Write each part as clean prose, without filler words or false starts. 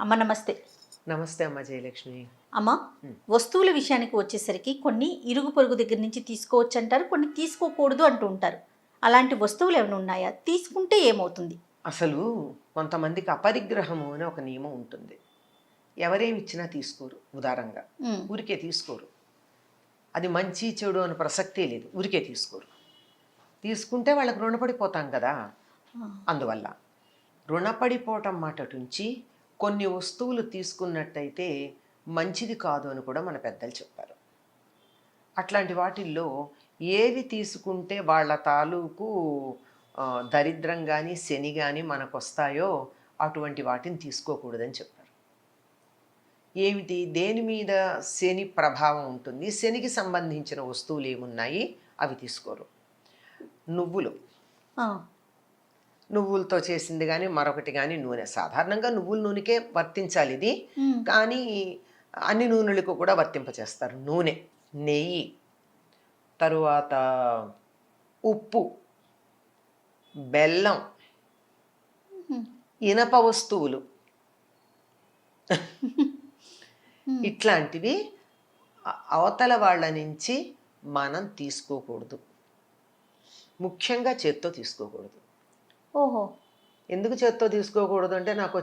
అమ్మ నమస్తే. నమస్తే అమ్మ జయలక్ష్మి. అమ్మ, వస్తువుల విషయానికి వచ్చేసరికి కొన్ని ఇరుగు పొరుగు దగ్గర నుంచి తీసుకోవచ్చు అంటారు, కొన్ని తీసుకోకూడదు అంటూ ఉంటారు. అలాంటి వస్తువులు ఏమైనా ఉన్నాయా? తీసుకుంటే ఏమవుతుంది? అసలు కొంతమందికి అపరిగ్రహము అని ఒక నియమం ఉంటుంది. ఎవరేమి ఇచ్చినా తీసుకోరు ఉదారంగా. ఉమ్, ఊరికే తీసుకోరు. అది మంచి చెడు అని ప్రసక్తే లేదు. ఊరికే తీసుకోరు. తీసుకుంటే వాళ్ళకి రుణపడిపోతాం కదా. ఆ, అందువల్ల రుణపడిపోవటం మాటటుంచి కొన్ని వస్తువులు తీసుకున్నట్టయితే మంచిది కాదు అని కూడా మన పెద్దలు చెప్పారు. అట్లాంటి వాటిల్లో ఏవి తీసుకుంటే వాళ్ళ తాలూకు దరిద్రం కానీ శని కానీ మనకు వస్తాయో అటువంటి వాటిని తీసుకోకూడదని చెప్పారు. ఏమిటి, దేని మీద శని ప్రభావం ఉంటుంది, శనికి సంబంధించిన వస్తువులు ఏమున్నాయి అవి తీసుకోరు. నువ్వులు, ఆ, నువ్వులతో చేసింది కానీ మరొకటి కానీ నూనె, సాధారణంగా నువ్వుల నూనెకే వర్తించాలి ఇది. కానీ అన్ని నూనెలకు కూడా వర్తింపచేస్తారు. నూనె, నెయ్యి, తరువాత ఉప్పు, బెల్లం, ఇనప వస్తువులు, ఇట్లాంటివి అవతల వాళ్ళ నుంచి మనం తీసుకోకూడదు. ముఖ్యంగా చేత్తో తీసుకోకూడదు. ఓహో, ఎందుకు చేత్తో తీసుకోకూడదు అంటే నాకు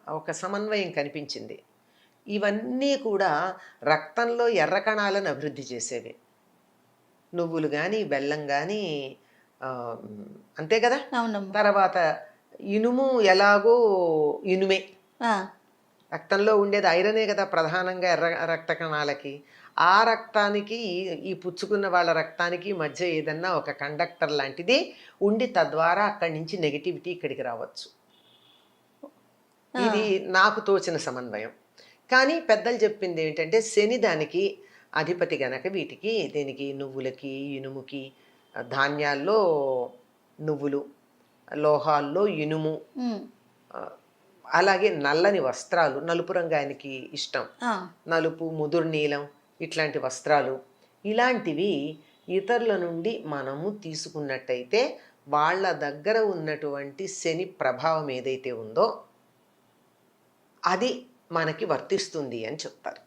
ఒక సమన్వయం కనిపించింది. ఇవన్నీ కూడా రక్తంలో ఎర్ర కణాలను అభివృద్ధి చేసేవి. నువ్వులు కానీ బెల్లం కానీ అంతే కదా. అవునమ్మా. తర్వాత ఇనుము ఎలాగో ఇనుమే, ఆ, రక్తంలో ఉండేది ఐరనే కదా ప్రధానంగా ఎర్ర రక్త కణాలకి. ఆ రక్తానికి ఈ పుచ్చుకున్న వాళ్ళ రక్తానికి మధ్య ఏదన్నా ఒక కండక్టర్ లాంటిది ఉండి తద్వారా అక్కడి నుంచి నెగిటివిటీ ఇక్కడికి రావచ్చు. ఇది నాకు తోచిన సమన్వయం. కానీ పెద్దలు చెప్పింది ఏంటంటే శని దానికి అధిపతి గనక వీటికి దీనికి నువ్వులకి ఇనుముకి, ధాన్యాల్లో నువ్వులు, లోహాల్లో ఇనుము, అలాగే నల్లని వస్త్రాలు, నలుపు రంగు ఆయనకి ఇష్టం, నలుపు ముదురు నీలం ఇట్లాంటి వస్త్రాలు, ఇలాంటివి ఇతరుల నుండి మనము తీసుకున్నట్టయితే వాళ్ళ దగ్గర ఉన్నటువంటి శని ప్రభావం ఏదైతే ఉందో అది మనకి వర్తిస్తుంది అని చెప్తారు.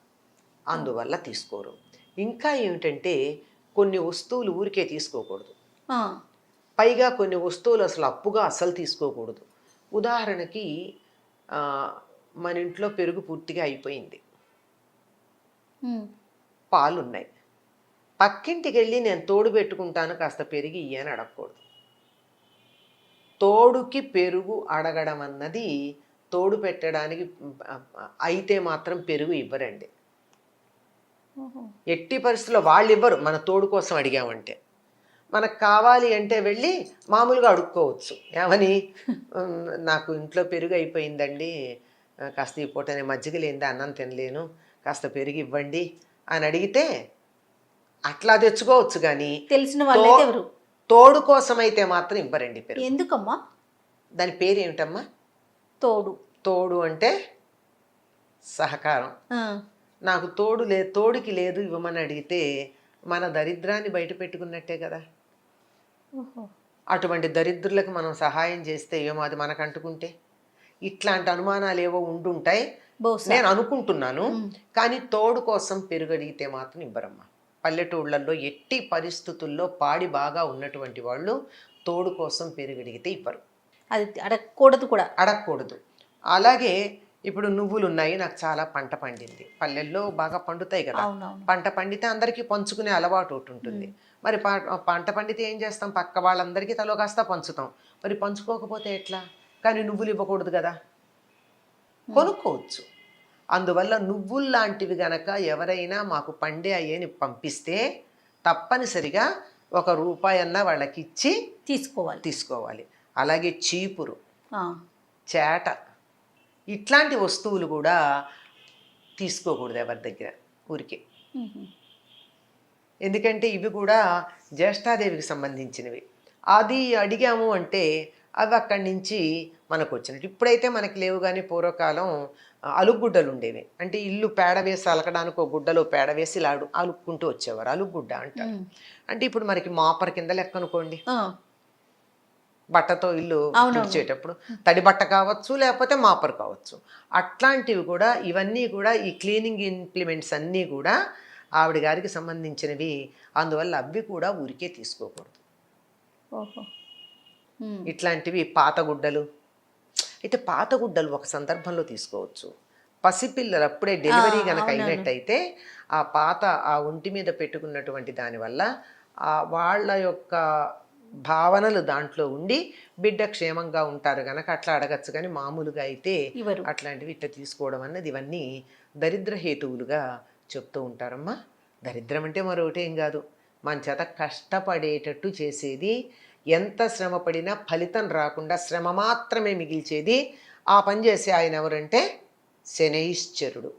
అందువల్ల తీసుకోరు. ఇంకా ఏమిటంటే కొన్ని వస్తువులు ఊరికే తీసుకోకూడదు. పైగా కొన్ని వస్తువులు అసలు అప్పుగా అస్సలు తీసుకోకూడదు. ఉదాహరణకి మన ఇంట్లో పెరుగు పూర్తిగా అయిపోయింది, పాలున్నాయి, పక్కింటికి వెళ్ళి నేను తోడు పెట్టుకుంటాను కాస్త పెరుగు ఇయ్యని అడగకూడదు. తోడుకి పెరుగు అడగడం అన్నది తోడు పెట్టడానికి అయితే మాత్రం పెరుగు ఇవ్వరండి. ఎట్టి పరిస్థితుల్లో వాళ్ళు ఇవ్వరు. మన తోడు కోసం అడిగామంటే మనకు కావాలి అంటే వెళ్ళి మామూలుగా అడుక్కోవచ్చు. ఏమని, నాకు ఇంట్లో పెరుగు అయిపోయిందండి, కాస్త ఈ పూట నేను మజ్జిగ లేనిదే అన్నం తినలేను, కాస్త పెరుగు ఇవ్వండి అని అడిగితే అట్లా తెచ్చుకోవచ్చు. కానీ తెలిసిన వాళ్ళైతే ఎవరు తోడు కోసం అయితే మాత్రం ఇవ్వరండి పెరుగు. ఎందుకమ్మా? దాని పేరు ఏమిటమ్మా? తోడు. తోడు అంటే సహకారం. నాకు తోడుకి లేదు ఇవ్వమని అడిగితే మన దరిద్రాన్ని బయట పెట్టుకున్నట్టే కదా. అటువంటి దరిద్రులకు మనం సహాయం చేస్తే ఏమో అది మనకు అంటుకుంటే ఇట్లాంటి అనుమానాలు ఏవో ఉండుంటాయి నేను అనుకుంటున్నాను. కానీ తోడు కోసం పెరుగు అడిగితే మాత్రం ఇవ్వరమ్మా. పల్లెటూళ్ళల్లో ఎట్టి పరిస్థితుల్లో పాడి బాగా ఉన్నటువంటి వాళ్ళు తోడు కోసం పెరుగు అడిగితే ఇవ్వరు. అది అడగకూడదు కూడా. అడగకూడదు. అలాగే ఇప్పుడు నువ్వులు ఉన్నాయి, నాకు చాలా పంట పండింది, పల్లెల్లో బాగా పండుతాయి కదా. పంట పండితే అందరికీ పంచుకునే అలవాటు ఒకటి ఉంటుంది. మరి పంట పండితే ఏం చేస్తాం, పక్క వాళ్ళందరికీ తలో కాస్త పంచుతాం. మరి పంచుకోకపోతే ఎట్లా? కానీ నువ్వులు ఇవ్వకూడదు కదా, కొనుక్కోవచ్చు. అందువల్ల నువ్వులు లాంటివి గనక ఎవరైనా మాకు పండే అయ్యేని పంపిస్తే తప్పనిసరిగా ₹1 అన్నా వాళ్ళకి ఇచ్చి తీసుకోవాలి. అలాగే చీపురు, చేట ఇట్లాంటి వస్తువులు కూడా తీసుకోకూడదు ఎవరి దగ్గర ఊరికే. ఎందుకంటే ఇవి కూడా జ్యేష్ఠాదేవికి సంబంధించినవి. అది అడిగాము అంటే అవి అక్కడి నుంచి మనకు వచ్చినట్టు. ఇప్పుడైతే మనకి లేవు, కానీ పూర్వకాలం అలుగుగుడ్డలు ఉండేవి. అంటే ఇల్లు పేడ వేసి అలకడానికి ఒక గుడ్డలో పేడ వేసి ఇలా అలుక్కుంటూ వచ్చేవారు. అలుగుగుడ్డ అంటారు. అంటే ఇప్పుడు మనకి మాపర్ కింద లెక్క అనుకోండి. బట్టతో ఇల్లు అవునవును. తుడిచేటప్పుడు తడి బట్ట కావచ్చు, లేకపోతే మాపర్ కావచ్చు. అట్లాంటివి కూడా ఇవన్నీ కూడా ఈ క్లీనింగ్ ఇంప్లిమెంట్స్ అన్నీ కూడా ఆవిడ గారికి సంబంధించినవి. అందువల్ల అవి కూడా ఊరికే తీసుకోకూడదు. ఓహో. ఇట్లాంటివి పాత గుడ్డలు అయితే పాత గుడ్డలు ఒక సందర్భంలో తీసుకోవచ్చు. పసిపిల్లలు అప్పుడే డెలివరీ కనుక అయినట్టయితే ఆ పాత ఆ ఒంటి మీద పెట్టుకున్నటువంటి దానివల్ల వాళ్ళ యొక్క భావనలు దాంట్లో ఉండి బిడ్డ క్షేమంగా ఉంటారు కనుక అట్లా అడగచ్చు. కానీ మామూలుగా అయితే అట్లాంటివి ఇట్లా తీసుకోవడం అన్నది ఇవన్నీ దరిద్ర హేతువులుగా చెప్తూ ఉంటారమ్మా. దరిద్రం అంటే మరొకటి ఏం కాదు, మన చేత కష్టపడేటట్టు చేసేది, ఎంత శ్రమ పడినా ఫలితం రాకుండా శ్రమ మాత్రమే మిగిల్చేది ఆ పని చేసే ఆయన ఎవరంటే శనైశ్చరుడు.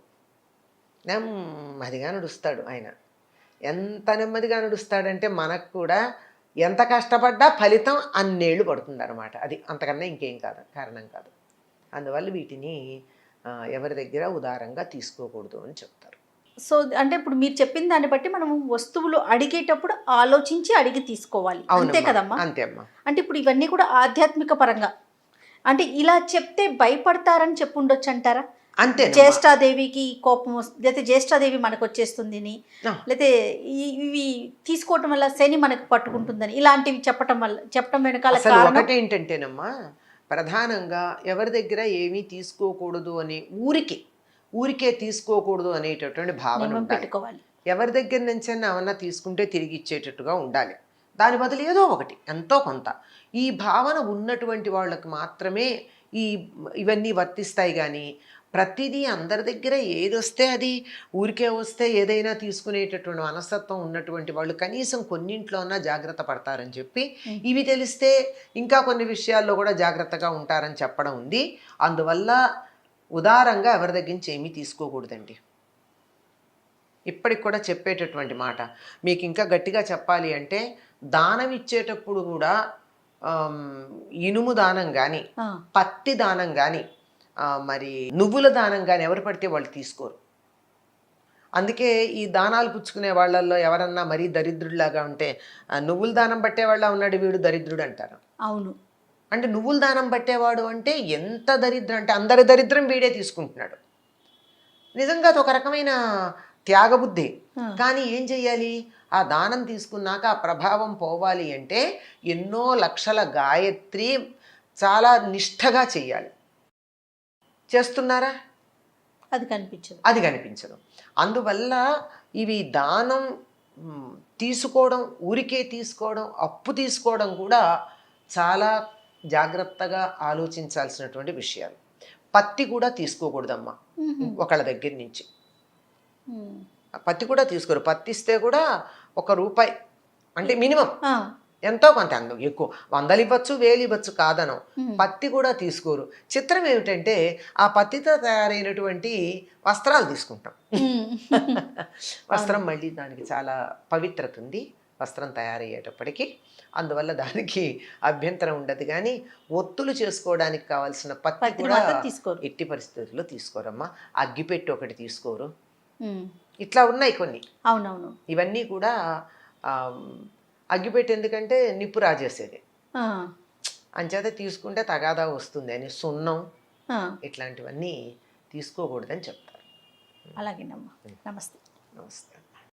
నెమ్మదిగా నడుస్తాడు ఆయన. ఎంత నెమ్మదిగా నడుస్తాడంటే మనకు కూడా ఎంత కష్టపడ్డా ఫలితం అన్నేళ్ళు పడుతుంది అనమాట. అది అంతకన్నా ఇంకేం కాదు, కారణం కాదు. అందువల్ల వీటిని ఎవరి దగ్గర ఉదారంగా తీసుకోకూడదు అని చెప్తారు. సో అంటే ఇప్పుడు మీరు చెప్పిన దాన్ని బట్టి మనం వస్తువులు అడిగేటప్పుడు ఆలోచించి అడిగి తీసుకోవాలి, అంతే కదమ్మా? అంతే అమ్మా. అంటే ఇప్పుడు ఇవన్నీ కూడా ఆధ్యాత్మిక పరంగా అంటే ఇలా చెప్తే భయపడతారని చెప్పుండొచ్చు అంటారా? అంతే. జ్యేష్ఠాదేవికి కోపం లేకపోతే జ్యేష్ఠాదేవి మనకు వచ్చేస్తుందని, లేకపోతే ఇవి తీసుకోవటం వల్ల శని మనకు పట్టుకుంటుందని, ఇలాంటివి చెప్పటం వెనకాల ఒకటి ఏంటంటేనమ్మా, ప్రధానంగా ఎవరి దగ్గర ఏమీ తీసుకోకూడదు అని ఊరికే తీసుకోకూడదు అనేటటువంటి భావన పెట్టుకోవాలి. ఎవరి దగ్గర నుంచి ఏమన్నా తీసుకుంటే తిరిగి ఇచ్చేటట్టుగా ఉండాలి. దాని బదులు ఏదో ఒకటి ఎంతో కొంత ఈ భావన ఉన్నటువంటి వాళ్ళకి మాత్రమే ఇవన్నీ వర్తిస్తాయి. కానీ ప్రతిదీ అందరి దగ్గర ఏది వస్తే అది ఊరికే వస్తే ఏదైనా తీసుకునేటటువంటి మనస్తత్వం ఉన్నటువంటి వాళ్ళు కనీసం కొన్నింట్లోనా జాగ్రత్త పడతారని చెప్పి, ఇవి తెలిస్తే ఇంకా కొన్ని విషయాల్లో కూడా జాగ్రత్తగా ఉంటారని చెప్పడం ఉంది. అందువల్ల ఉదారంగా ఎవరి దగ్గర నుంచి ఏమీ తీసుకోకూడదండి. ఇప్పటికి కూడా చెప్పేటటువంటి మాట. మీకు ఇంకా గట్టిగా చెప్పాలి అంటే దానం ఇచ్చేటప్పుడు కూడా ఇనుము దానం కానీ, పత్తి దానం కానీ, మరి నువ్వుల దానం కానీ ఎవరు పడితే వాళ్ళు తీసుకోరు. అందుకే ఈ దానాలు పుచ్చుకునే వాళ్ళల్లో ఎవరన్నా మరీ దరిద్రుడిలాగా ఉంటే నువ్వుల దానం పట్టేవాళ్ళ ఉన్నాడు వీడు దరిద్రుడు అంటారు. అవును. అంటే నువ్వుల దానం పట్టేవాడు అంటే ఎంత దరిద్రం అంటే అందరి దరిద్రం వీడే తీసుకుంటున్నాడు. నిజంగా అది ఒక రకమైన త్యాగబుద్ధి. కానీ ఏం చెయ్యాలి, ఆ దానం తీసుకున్నాక ఆ ప్రభావం పోవాలి అంటే ఎన్నో లక్షల గాయత్రి చాలా నిష్ఠగా చెయ్యాలి. చేస్తున్నారా? అది కనిపించదు. అందువల్ల ఇవి దానం తీసుకోవడం, ఊరికే తీసుకోవడం, అప్పు తీసుకోవడం కూడా చాలా జాగ్రత్తగా ఆలోచించాల్సినటువంటి విషయాలు. పత్తి కూడా తీసుకోకూడదమ్మా ఒకళ్ళ దగ్గర నుంచి. పత్తి కూడా తీసుకోరు. పత్తి ఇస్తే కూడా ₹1 అంటే మినిమం, ఎంతో కొంత, ఎక్కువ 100 ఇవ్వచ్చు 1000 ఇవ్వచ్చు కాదనం. పత్తి కూడా తీసుకోరు. చిత్రం ఏమిటంటే ఆ పత్తితో తయారైనటువంటి వస్త్రాలు తీసుకుంటాం. వస్త్రం మళ్ళీ దానికి చాలా పవిత్రత ఉంది వస్త్రం తయారయ్యేటప్పటికి. అందువల్ల దానికి అభ్యంతరం ఉండదు. కానీ ఒత్తులు చేసుకోవడానికి కావాల్సిన పత్తి కూడా ఎట్టి పరిస్థితుల్లో తీసుకోరమ్మా. అగ్గిపెట్టి ఒకటి తీసుకోరు. ఇట్లా ఉన్నాయి కొన్ని. అవునవును. ఇవన్నీ కూడా అగ్గిపెట్టి ఎందుకంటే నిప్పు రాజేసేది, అంచేత తీసుకుంటే తగాదా వస్తుంది అని సున్నం ఇట్లాంటివన్నీ తీసుకోకూడదని చెప్తారు. అలాగేనమ్మా. నమస్తే. నమస్తే.